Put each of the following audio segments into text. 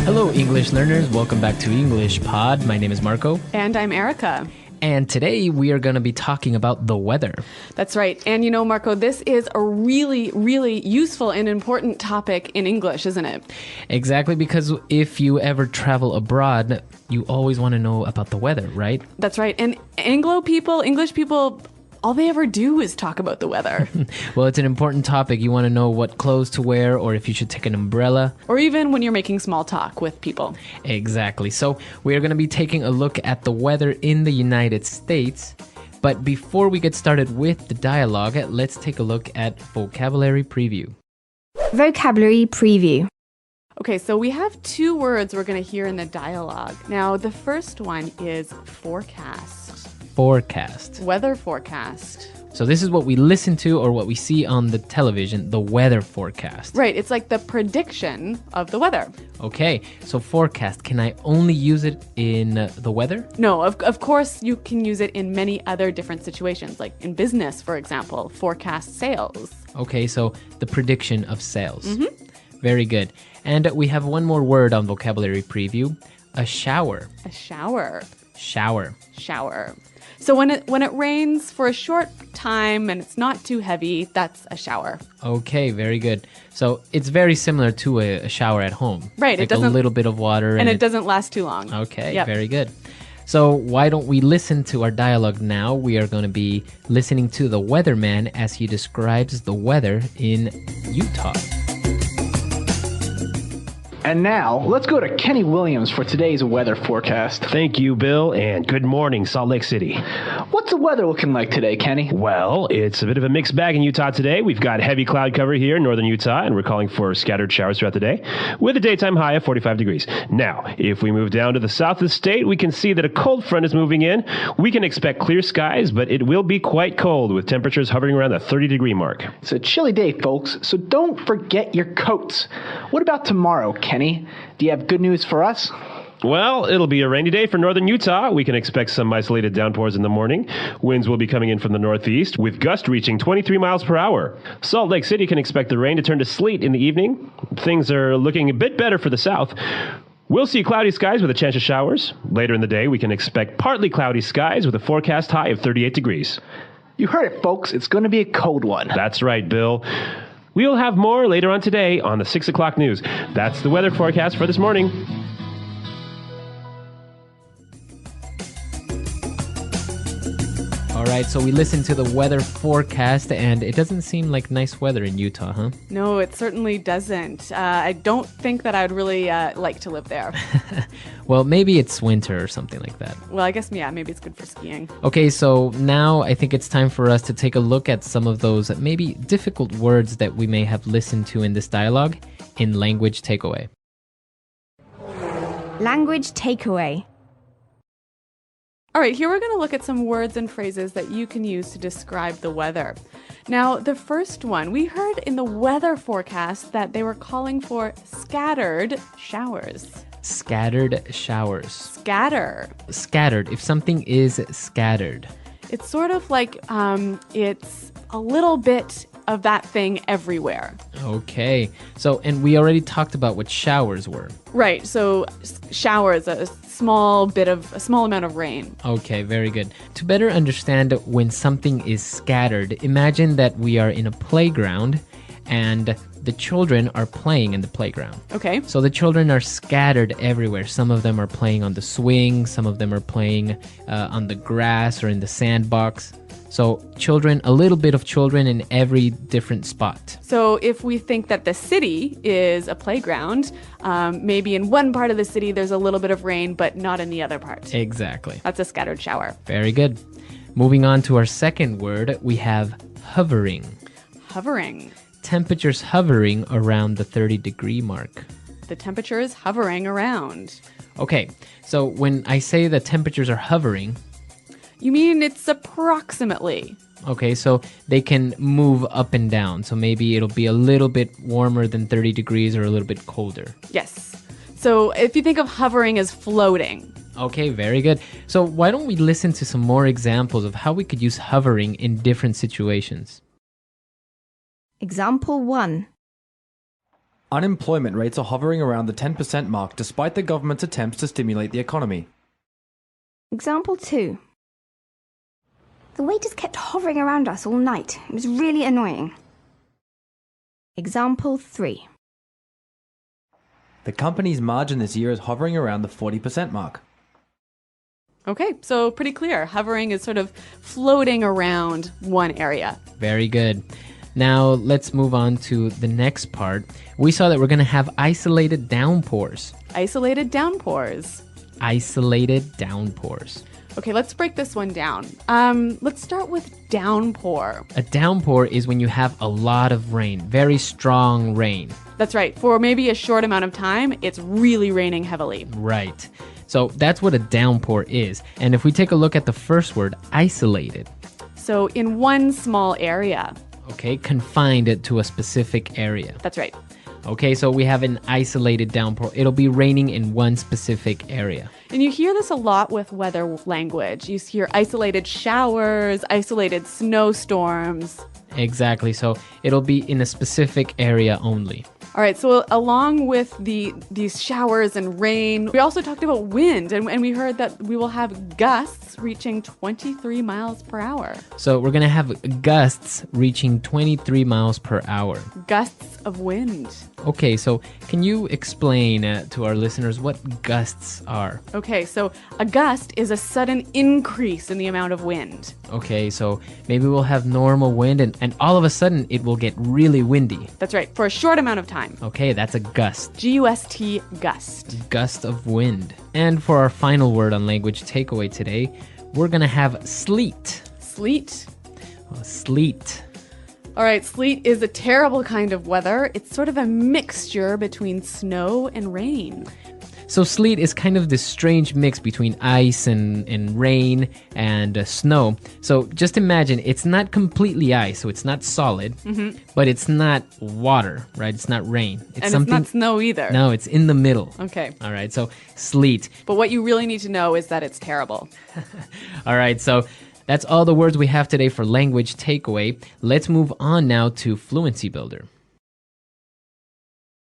Hello, English learners. Welcome back to EnglishPod. My name is Marco. And I'm Erica. And today we are going to be talking about the weather. That's right. And you know, Marco, this is a really, really useful and important topic in English, isn't it? Exactly, because if you ever travel abroad, you always want to know about the weather, right? That's right. And English people, all they ever do is talk about the weather. Well, it's an important topic. You want to know what clothes to wear or if you should take an umbrella. Or even when you're making small talk with people. Exactly. So we are going to be taking a look at the weather in the United States. But before we get started with the dialogue, let's take a look at vocabulary preview. Vocabulary preview. Okay, so we have two words we're going to hear in the dialogue. Now, the first one is forecast. Forecast. Weather forecast. So this is what we listen to or what we see on the television, the weather forecast. Right, it's like the prediction of the weather. Okay, so forecast, can I only use it in the weather? No, of course you can use it in many other different situations, like in business, for example, forecast sales. Okay, so the prediction of sales. Mm-hmm. Very good. And we have one more word on vocabulary preview, a shower. A shower. Shower. Shower. So when it rains for a short time and it's not too heavy, that's a shower. Okay, very good. So it's very similar to a shower at home. Right. Like a little bit of water. And it doesn't last too long. Okay, yep. Very good. So why don't we listen to our dialogue now? We are going to be listening to the weatherman as he describes the weather in Utah. And now, let's go to Kenny Williams for today's weather forecast. Thank you, Bill, and good morning, Salt Lake City. What's the weather looking like today, Kenny? Well, it's a bit of a mixed bag in Utah today. We've got heavy cloud cover here in northern Utah, and we're calling for scattered showers throughout the day, with a daytime high of 45 degrees. Now, if we move down to the south of the state, we can see that a cold front is moving in. We can expect clear skies, but it will be quite cold, with temperatures hovering around the 30-degree mark. It's a chilly day, folks, so don't forget your coats. What about tomorrow, Kenny? Do you have good news for us? Well, it'll be a rainy day for northern Utah. We can expect some isolated downpours in the morning. Winds will be coming in from the northeast, with gusts reaching 23 miles per hour. Salt Lake City can expect the rain to turn to sleet in the evening. Things are looking a bit better for the south. We'll see cloudy skies with a chance of showers. Later in the day, we can expect partly cloudy skies with a forecast high of 38 degrees. You heard it, folks. It's going to be a cold one. That's right, Bill. We'll have more later on today on the 6 o'clock news. That's the weather forecast for this morning. All right, so we listened to the weather forecast, and it doesn't seem like nice weather in Utah, huh? No, it certainly doesn't. I don't think that I would really like to live there. Well, maybe it's winter or something like that. Well, I guess, yeah, maybe it's good for skiing. Okay, so now I think it's time for us to take a look at some of those maybe difficult words that we may have listened to in this dialogue in Language Takeaway. Language takeaway. All right, here we're going to look at some words and phrases that you can use to describe the weather. Now, the first one, we heard in the weather forecast that they were calling for scattered showers. Scattered showers. Scatter. Scattered. If something is scattered. It's sort of like it's a little bit of that thing everywhere. Okay. So, and we already talked about what showers were. Right. So showers, a small amount of rain. Okay, very good. To better understand when something is scattered, imagine that we are in a playground and the children are playing in the playground. Okay. So the children are scattered everywhere. Some of them are playing on the swing, some of them are playing on the grass or in the sandbox. So children, a little bit of children in every different spot. So if we think that the city is a playground, maybe in one part of the city there's a little bit of rain, but not in the other part. Exactly. That's a scattered shower. Very good. Moving on to our second word, we have hovering. Hovering. Temperatures hovering around the 30-degree mark. The temperature is hovering around. Okay, so when I say the temperatures are hovering... You mean it's approximately. Okay, so they can move up and down. So maybe it'll be a little bit warmer than 30 degrees or a little bit colder. Yes. So if you think of hovering as floating. Okay, very good. So why don't we listen to some more examples of how we could use hovering in different situations? Example 1. Unemployment rates are hovering around the 10% mark despite the government's attempts to stimulate the economy. Example 2. The waiters kept hovering around us all night. It was really annoying. Example 3. The company's margin this year is hovering around the 40% mark. Okay, so pretty clear. Hovering is sort of floating around one area. Very good. Now let's move on to the next part. We saw that we're going to have isolated downpours. Isolated downpours. Isolated downpours. Okay, let's break this one down. Let's start with downpour. A downpour is when you have a lot of rain, very strong rain. That's right. For maybe a short amount of time, it's really raining heavily. Right. So that's what a downpour is. And if we take a look at the first word, isolated, So in one small area. okay, confined it to a specific area. That's right. Okay, so we have an isolated downpour. It'll be raining in one specific area. And you hear this a lot with weather language. You hear isolated showers, isolated snowstorms. Exactly. So it'll be in a specific area only. All right, so along with these showers and rain, we also talked about wind, and we heard that we will have gusts reaching 23 miles per hour. So we're going to have gusts reaching 23 miles per hour. Gusts of wind. Okay, so can you explain to our listeners what gusts are? Okay, so a gust is a sudden increase in the amount of wind. Okay, so maybe we'll have normal wind and all of a sudden it will get really windy. That's right, for a short amount of time. Okay, that's a gust. G-U-S-T, gust. Gust of wind. And for our final word on language takeaway today, we're going to have sleet. Sleet. Sleet. All right, sleet is a terrible kind of weather. It's sort of a mixture between snow and rain. So sleet is kind of this strange mix between ice and rain and snow. So just imagine, it's not completely ice, so it's not solid, but it's not water, right? It's not rain. And it's not snow either. No, it's in the middle. Okay. All right, so sleet. But what you really need to know is that it's terrible. All right, so that's all the words we have today for language takeaway. Let's move on now to Fluency Builder.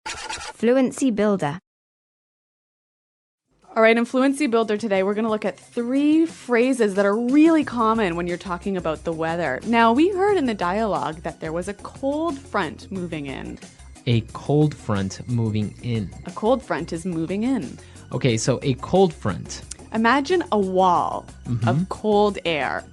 Fluency Builder. All right, in Fluency Builder today, we're going to look at 3 phrases that are really common when you're talking about the weather. Now, we heard in the dialogue that there was a cold front moving in. A cold front moving in. A cold front is moving in. Okay, so a cold front. Imagine a wall of cold air.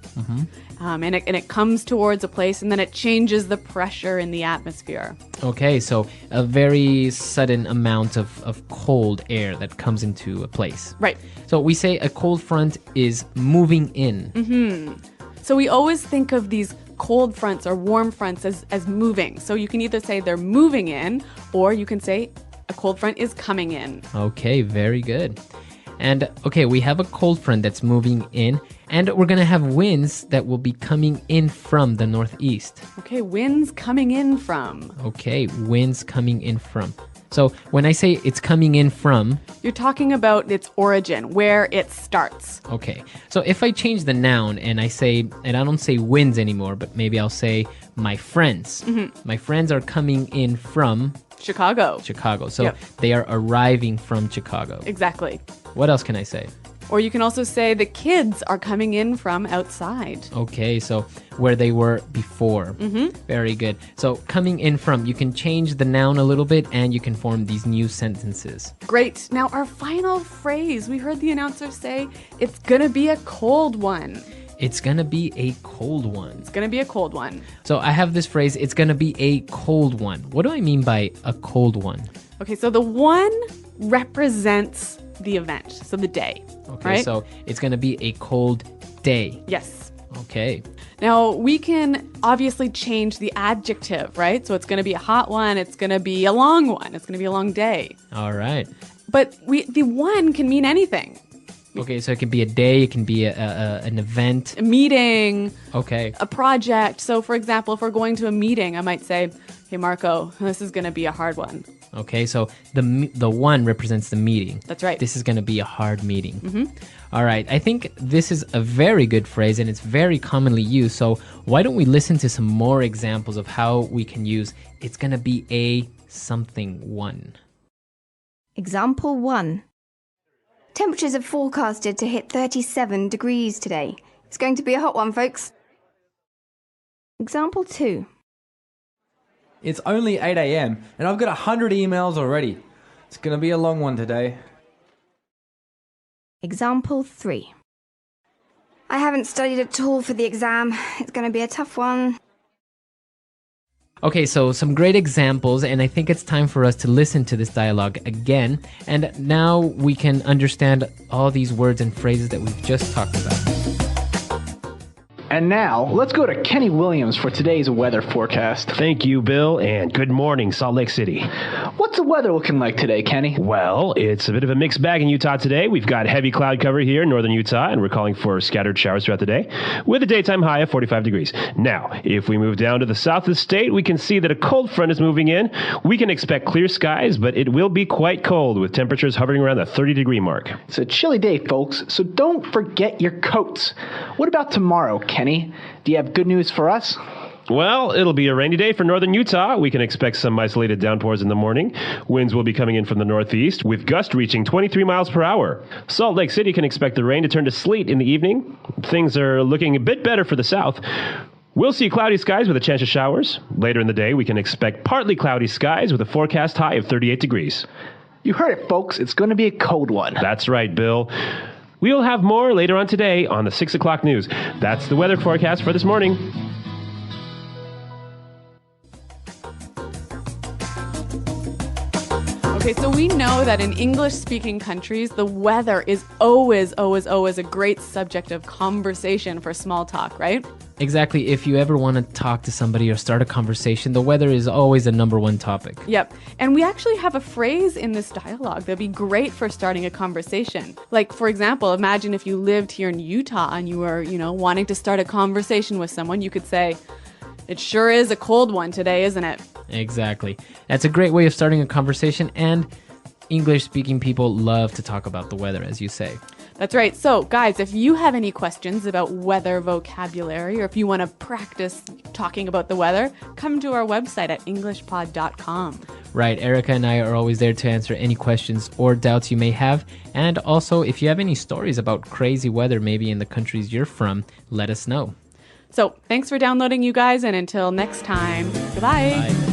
And it comes towards a place and then it changes the pressure in the atmosphere. Okay, so a very sudden amount of cold air that comes into a place. Right. So we say a cold front is moving in. So we always think of these cold fronts or warm fronts as moving. So you can either say they're moving in or you can say a cold front is coming in. Okay, very good. And okay, we have a cold front that's moving in, and we're going to have winds that will be coming in from the northeast. Okay, winds coming in from. Okay, winds coming in from. So when I say it's coming in from, You're talking about its origin, where it starts. okay. So if I change the noun and I don't say winds anymore, but maybe I'll say my friends. My friends are coming in from Chicago. Chicago. So Yep. they are arriving from Chicago. Exactly. What else can I say? Or you can also say the kids are coming in from outside. Okay, so where they were before. Very good. So coming in from, you can change the noun a little bit and you can form these new sentences. Great. Now our final phrase, we heard the announcer say, it's gonna be a cold one. It's gonna be a cold one. It's gonna be a cold one. So I have this phrase, it's gonna be a cold one. What do I mean by a cold one? Okay, so the one represents the event, so the day. Okay, right? so it's gonna be a cold day. Yes. Okay. Now, we can obviously change the adjective, right? So it's going to be a hot one, it's going to be a long one, it's going to be a long day. All right. But the one can mean anything. Okay, so it can be a day, it can be an event. A meeting, Okay. a project. So, for example, if we're going to a meeting, I might say, hey, Marco, this is going to be a hard one. Okay, so the one represents the meeting. That's right. This is going to be a hard meeting. All right, I think this is a very good phrase and it's very commonly used. So why don't we listen to some more examples of how we can use it's going to be a something one. Example 1. Temperatures are forecasted to hit 37 degrees today. It's going to be a hot one, folks. Example 2. It's only 8 a.m. and I've got 100 emails already. It's going to be a long one today. Example 3. I haven't studied at all for the exam. It's going to be a tough one. Okay, so some great examples, and I think it's time for us to listen to this dialogue again. And now we can understand all these words and phrases that we've just talked about. And now, let's go to Kenny Williams for today's weather forecast. Thank you, Bill, and good morning, Salt Lake City. What's the weather looking like today, Kenny? Well, it's a bit of a mixed bag in Utah today. We've got heavy cloud cover here in northern Utah, and we're calling for scattered showers throughout the day, with a daytime high of 45 degrees. Now, if we move down to the south of the state, we can see that a cold front is moving in. We can expect clear skies, but it will be quite cold, with temperatures hovering around the 30-degree mark. It's a chilly day, folks, so don't forget your coats. What about tomorrow, Kenny? Do you have good news for us? Well, it'll be a rainy day for northern Utah. We can expect some isolated downpours in the morning. Winds will be coming in from the northeast, with gusts reaching 23 miles per hour. Salt Lake City can expect the rain to turn to sleet in the evening. Things are looking a bit better for the south. We'll see cloudy skies with a chance of showers. Later in the day, we can expect partly cloudy skies with a forecast high of 38 degrees. You heard it, folks. It's going to be a cold one. That's right, Bill. We'll have more later on today on the 6 o'clock news. That's the weather forecast for this morning. Okay, so we know that in English-speaking countries, the weather is always a great subject of conversation for small talk, right? Exactly. If you ever want to talk to somebody or start a conversation, the weather is always a number one topic. Yep. And we actually have a phrase in this dialogue that'd be great for starting a conversation. Like, for example, imagine if you lived here in Utah and you were, wanting to start a conversation with someone, you could say, "It sure is a cold one today, isn't it?" Exactly. That's a great way of starting a conversation, and English-speaking people love to talk about the weather, as you say. That's right. So, guys, if you have any questions about weather vocabulary, or if you want to practice talking about the weather, come to our website at EnglishPod.com. Right. Erica and I are always there to answer any questions or doubts you may have. And also, if you have any stories about crazy weather, maybe in the countries you're from, let us know. So, thanks for downloading, you guys, and until next time, goodbye. Bye.